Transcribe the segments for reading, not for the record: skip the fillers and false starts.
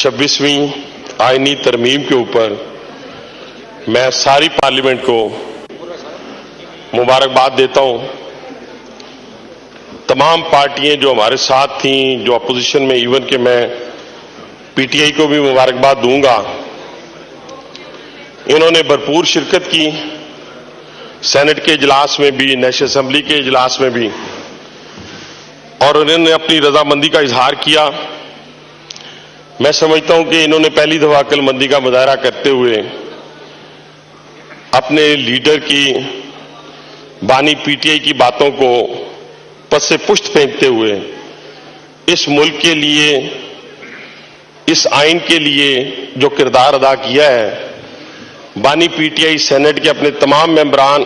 26वीं आईनी तरमीम के ऊपर मैं सारी पार्लियामेंट को मुबारकबाद देता हूं। तमाम पार्टियां जो हमारे साथ थीं, जो अपोजिशन में, इवन कि मैं पीटीआई को भी मुबारकबाद दूंगा। इन्होंने भरपूर शिरकत की, सेनेट के इजलास में भी, नेशनल असेंबली के इजलास में भी, और उन्होंने अपनी रजामंदी का इजहार किया। मैं समझता हूं कि इन्होंने पहली दफा अक्लमंदी का मुजाहरा करते हुए अपने लीडर की बानी पीटीआई की बातों को पद से पुष्ट फेंकते हुए इस मुल्क के लिए, इस आइन के लिए जो किरदार अदा किया है, बानी पीटीआई सेनेट के अपने तमाम मेंबरान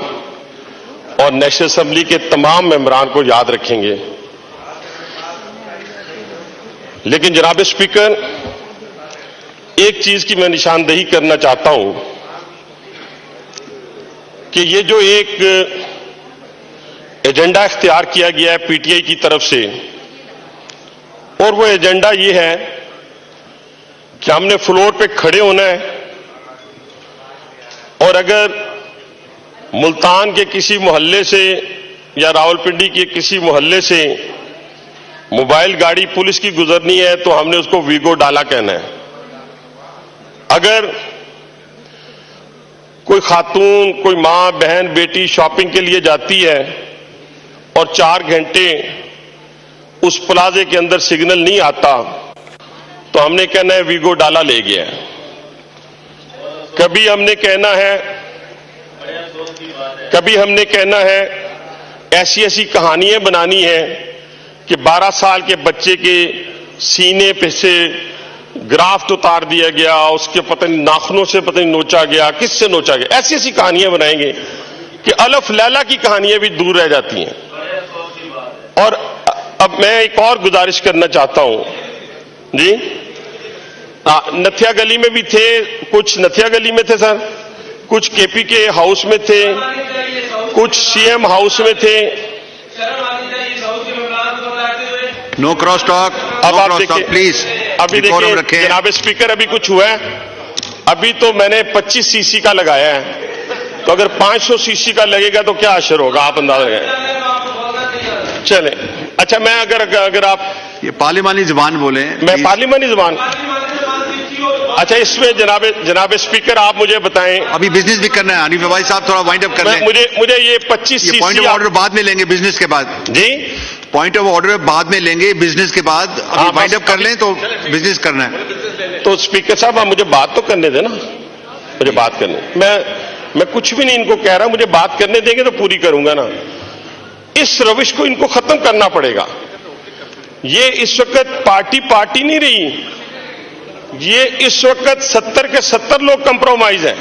और नेशनल असेंबली के तमाम मेंबरान को याद रखेंगे। लेकिन जनाब स्पीकर, एक चीज की मैं निशानदेही करना चाहता हूं कि ये जो एक एजेंडा इख्तियार किया गया है पीटीआई की तरफ से, और वो एजेंडा ये है कि हमने फ्लोर पे खड़े होना है, और अगर मुल्तान के किसी मोहल्ले से या रावलपिंडी के किसी मोहल्ले से मोबाइल गाड़ी पुलिस की गुजरनी है तो हमने उसको वीगो डाला कहना है। अगर कोई खातून, कोई मां, बहन, बेटी शॉपिंग के लिए जाती है और 4 घंटे उस प्लाजे के अंदर सिग्नल नहीं आता तो हमने कहना है वीगो डाला ले गया है। कभी हमने कहना है ऐसी ऐसी कहानियां बनानी है कि 12 साल के बच्चे के सीने पे से ग्राफ्ट उतार दिया गया, उसके पता नहीं नाखूनों से पता नहीं नोचा गया, किससे नोचा गया, ऐसी ऐसी कहानियां बनाएंगे कि अलफ लैला की कहानियां भी दूर रह जाती हैं। और अब मैं एक और गुजारिश करना चाहता हूं जी। नथिया गली में भी थे, कुछ नथिया गली में थे सर, कुछ केपी के हाउस में थे, कुछ सीएम हाउस में थे। No cross talk. अब आप देखिए प्लीज, अभी देखिए जनाब स्पीकर, अभी कुछ हुआ है। अभी तो मैंने 25 सीसी का लगाया है, तो अगर 500 सीसी का लगेगा तो क्या असर होगा, आप अंदाजा लगाएं। चले, अच्छा मैं अगर आप ये पार्लिमानी जुबान बोले, मैं पार्लिमानी जुबान, अच्छा इसमें जनाब स्पीकर आप मुझे बताएं। अभी बिजनेस भी करना है हनीफ भाई साहब, थोड़ा वाइंड अप कर लें। मुझे ये 25 सीसी पॉइंट ऑफ ऑर्डर बाद में लेंगे, बिजनेस के बाद जी। पॉइंट ऑफ ऑर्डर बाद में लेंगे, बिजनेस के बाद। अभी वाइंड अप कर लें तो बिजनेस करना है। तो स्पीकर साहब आप मुझे बात तो करने देना, मुझे बात करने। मैं कुछ भी नहीं इनको कह रहा, मुझे बात करने देंगे तो पूरी करूंगा ना। इस रविश को इनको खत्म करना पड़ेगा। ये इस वक्त पार्टी नहीं रही, ये इस वक्त 70 के 70 लोग कंप्रोमाइज हैं।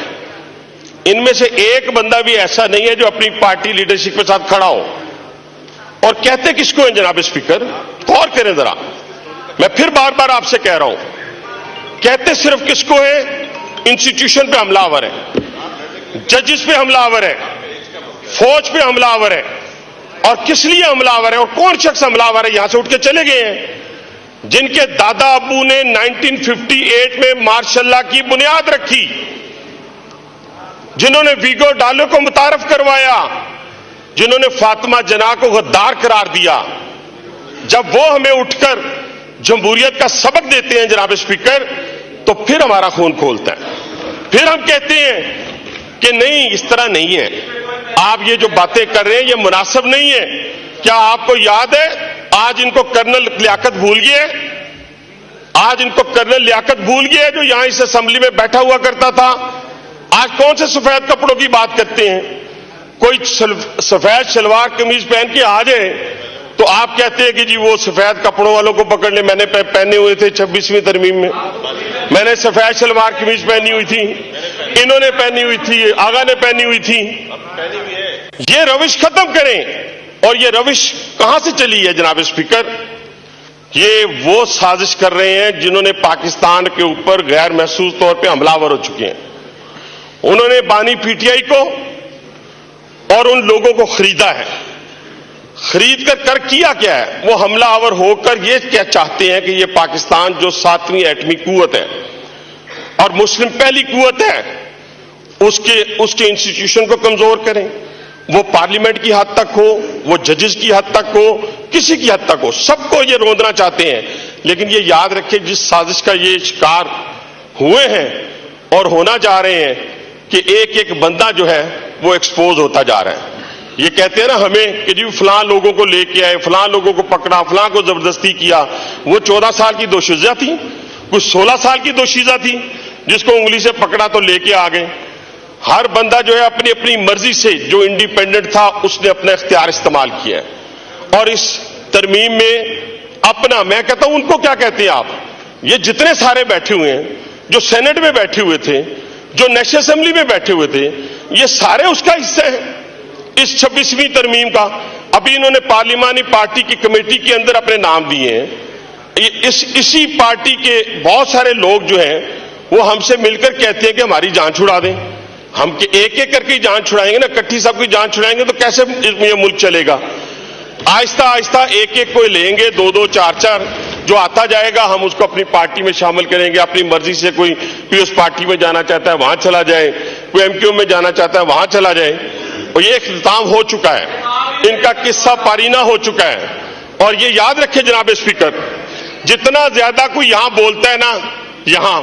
इनमें से एक बंदा भी ऐसा नहीं है जो अपनी पार्टी लीडरशिप के साथ खड़ा हो। और कहते किसको है जनाब स्पीकर, गौर करें जरा, मैं फिर बार बार आपसे कह रहा हूं, कहते सिर्फ किसको है, इंस्टीट्यूशन पे हमलावर है, जजेस पे हमलावर है, फौज पे हमलावर है। और किस लिए हमलावर है और कौन शख्स हमलावर है, यहां से उठ के चले गए हैं जिनके दादा अब्बू ने 1958 में मार्शल्ला की बुनियाद रखी, जिन्होंने वीगो डालो को मुतारफ करवाया, जिन्होंने फातिमा जना को गद्दार करार दिया। जब वो हमें उठकर जमहूरियत का सबक देते हैं जनाब स्पीकर, तो फिर हमारा खून खोलता है। फिर हम कहते हैं कि नहीं, इस तरह नहीं है, आप ये जो बातें कर रहे हैं ये मुनासिब नहीं है। क्या आपको याद है आज इनको कर्नल लियाकत भूल गए, आज इनको कर्नल लियाकत भूल गए जो यहां इस असेंबली में बैठा हुआ करता था। आज कौन से सफेद कपड़ों की बात करते हैं, कोई सफेद शलवार कमीज पहन के आ जाए तो आप कहते हैं कि जी वो सफेद कपड़ों वालों को पकड़ ले। मैंने पहने हुए थे 26वीं तरमीम में, मैंने सफेद शलवार कमीज पहनी हुई थी, इन्होंने पहनी हुई थी, आगा ने पहनी हुई थी। ये रविश खत्म करें। और ये रविश कहां से चली है जनाब स्पीकर, ये वो साजिश कर रहे हैं जिन्होंने पाकिस्तान के ऊपर गैर महसूस तौर पे हमलावर हो चुके हैं। उन्होंने बानी पीटीआई को और उन लोगों को खरीदा है। खरीद कर किया क्या है? वो हमलावर होकर ये क्या चाहते हैं कि ये पाकिस्तान जो 7वीं एटमी कुव्वत है और मुस्लिम पहली कुव्वत है, उसके इंस्टीट्यूशन को कमजोर करें। वो पार्लियामेंट की हद तक हो, वो जजेस की हद तक हो, किसी की हद तक हो, सबको ये रोंदना चाहते हैं। लेकिन ये याद रखें, जिस साजिश का ये शिकार हुए हैं और होना जा रहे हैं कि एक एक बंदा जो है वो एक्सपोज होता जा रहा है। ये कहते हैं ना हमें कि जी फलां लोगों को लेके आए, फलां लोगों को पकड़ा, फलां को जबरदस्ती किया। वो 14 साल की दोशीजा थी, कुछ 16 साल की दोशीजा थी, जिसको उंगली से पकड़ा तो लेके आ गए। हर बंदा जो है अपनी अपनी मर्जी से जो इंडिपेंडेंट था उसने अपना इख्तियार इस्तेमाल किया है। और इस तरमीम में अपना, मैं कहता हूं उनको क्या कहते हैं आप, ये जितने सारे बैठे हुए हैं, जो सेनेट में बैठे हुए थे, जो नेशनल असेंबली में बैठे हुए थे, ये सारे उसका हिस्सा है इस 26वीं तरमीम का। अभी इन्होंने पार्लिमानी पार्टी की कमेटी के अंदर अपने नाम दिए हैं। इसी पार्टी के बहुत सारे लोग जो हैं वो हमसे मिलकर कहते हैं कि हमारी जान छुड़ा दें। हम एक एक करके जान छुड़ाएंगे ना, इकट्ठी सबकी जान छुड़ाएंगे तो कैसे ये मुल्क चलेगा? आहिस्ता आहिस्ता एक एक कोई लेंगे, 2-2, 4-4, जो आता जाएगा हम उसको अपनी पार्टी में शामिल करेंगे। अपनी मर्जी से कोई पीएस पार्टी में जाना चाहता है वहां चला जाए, कोई एमक्यू में जाना चाहता है वहां चला जाए। और ये इख्तिताम हो चुका है, इनका किस्सा पारीना हो चुका है। और ये याद रखें जनाब स्पीकर, जितना ज्यादा कोई यहां बोलता है ना यहां,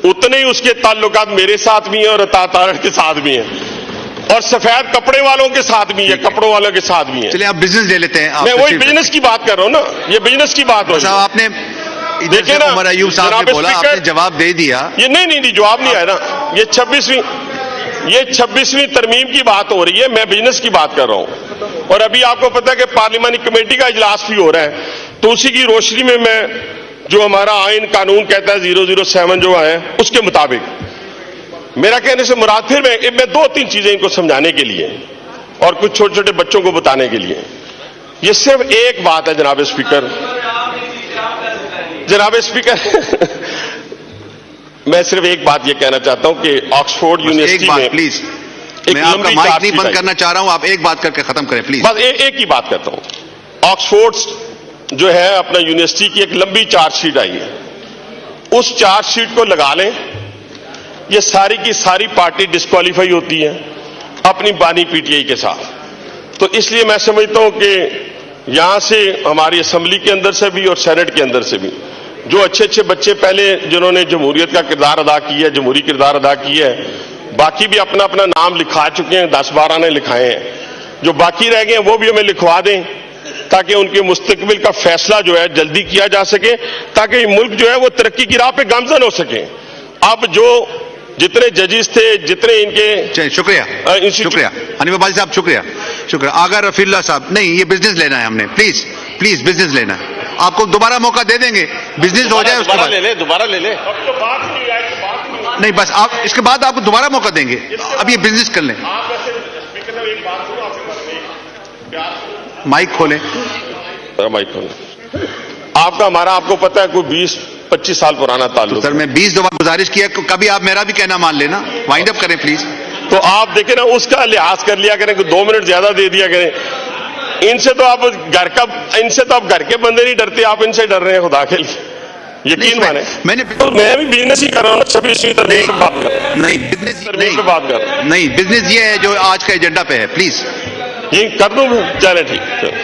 उतने ही उसके ताल्लुकात मेरे साथ भी हैं और अतातारड़ के साथ भी हैं और सफेद कपड़े वालों के साथ भी है, कपड़ों वालों के साथ भी है। चलिए आप बिजनेस ले लेते हैं। मैं वही बिजनेस की बात कर रहा हूं ना, ये बिजनेस की बात हो। साहब आपने देखिए ना, उमर अयूब साहब ने बोला, आपने जवाब दे दिया। ये नहीं जवाब नहीं आया ना। ये 26वीं तरमीम की बात हो रही है, मैं बिजनेस की बात कर रहा हूं। और अभी आपको पता है कि पार्लिमानी कमेटी का इजलास भी हो रहा है, तो उसी की रोशनी में मैं जो हमारा आइन कानून कहता है 007 जो है उसके मुताबिक मेरा कहने से मुराद, फिर मैं 2-3 चीजें इनको समझाने के लिए और कुछ छोटे छोटे बच्चों को बताने के लिए। ये सिर्फ एक बात है जनाब स्पीकर, मैं सिर्फ एक बात ये कहना चाहता हूं कि ऑक्सफोर्ड यूनिवर्सिटी में, प्लीज, मैं आपका माइक नहीं बंद करना चाह रहा हूं, आप एक बात करके खत्म करें प्लीज। बस एक ही बात करता हूं। ऑक्सफोर्ड जो है अपना यूनिवर्सिटी की एक लंबी चार्जशीट आई है, उस चार्जशीट को लगा लें, ये सारी की सारी पार्टी डिस्क्वालीफाई होती है अपनी बानी पीटीआई के साथ। तो इसलिए मैं समझता हूं कि यहां से हमारी असेंबली के अंदर से भी और सेनेट के अंदर से भी जो अच्छे अच्छे बच्चे पहले जिन्होंने जमहूरियत का किरदार अदा किया है, जमहूरी किरदार अदा किया है, बाकी भी अपना अपना नाम लिखा चुके हैं, 10-12 ने लिखाए हैं। जो बाकी रह गए हैं वो भी हमें लिखवा दें ताकि उनके मुस्तकबिल का फैसला जो है जल्दी किया जा सके, ताकि मुल्क जो है वो तरक्की की राह पे गामजन हो सके। अब जो जितने जजेस थे, जितने इनके, शुक्रिया हनीफ अब्बासी साहब, शुक्रिया। आगा रफील्ला साहब, नहीं ये बिजनेस लेना है हमने, प्लीज बिजनेस लेना है। आपको दोबारा मौका दे देंगे, बिजनेस हो जाए उसके बाद दोबारा ले ले। नहीं बस आप इसके बाद आपको दोबारा मौका देंगे, अब ये बिजनेस कर लें। माइक खोलें। माइक खोलें। आपका हमारा आपको पता है कोई 20-25 साल पुराना ताल्लुक। तो सर मैं 20 दफा गुजारिश किया, कभी आप मेरा भी कहना मान लेना, वाइंड अप करें प्लीज। तो आप देखें ना, उसका लिहाज कर लिया करें, 2 मिनट ज्यादा दे दिया करें। इनसे तो आप घर के बंदे नहीं डरते, आप इनसे डर रहे हैं खुदा के लिए, यकीन माने। मैं भी बिजनेस ही कर रहा हूँ, 26वीं तरमीम पे बात कर रहा हूँ। नहीं बिजनेस ये है जो आज का एजेंडा पे है, प्लीज ये कर दूं, चले ठीक।